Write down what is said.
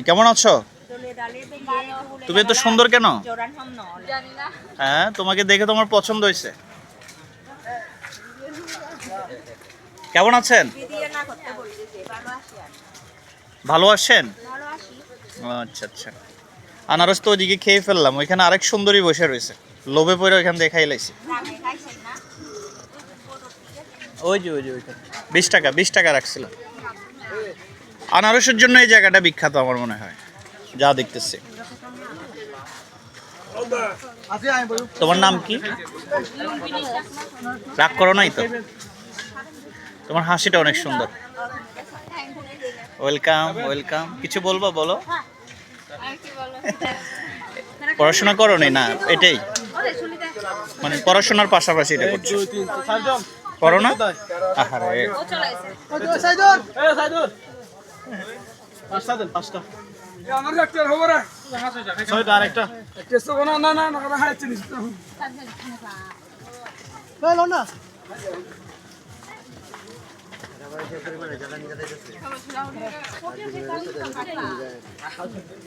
কেমন আছো? তুমি এত সুন্দর কেন? হ্যাঁ, তোমাকে দেখে তোমার পছন্দ হয়েছে। কেমন আছেন? ভালো আছেন? আচ্ছা আচ্ছা। আনারস তো ওইদিকে খেয়ে ফেললাম, ওইখানে আরেক সুন্দরী বসে রয়েছে, লোভে পড়ে ওইখান দিয়ে খাইলাইছি। ওই যে ওইখানে 20 টাকা 20 টাকা রাখছিল। আনারসের জন্য এই জায়গাটা বিখ্যাত আমার মনে হয়, যা দেখতেছি। তোমার নাম কি? রাগ করো নাই তো? তোমার হাসিটা অনেক সুন্দর। Welcome welcome. কিছু বলবো? বলো। পড়াশোনা করো নি না? এটাই মানে পড়াশোনার পাশাপাশি এটা করছো? করো না? আহারে, আরেকটা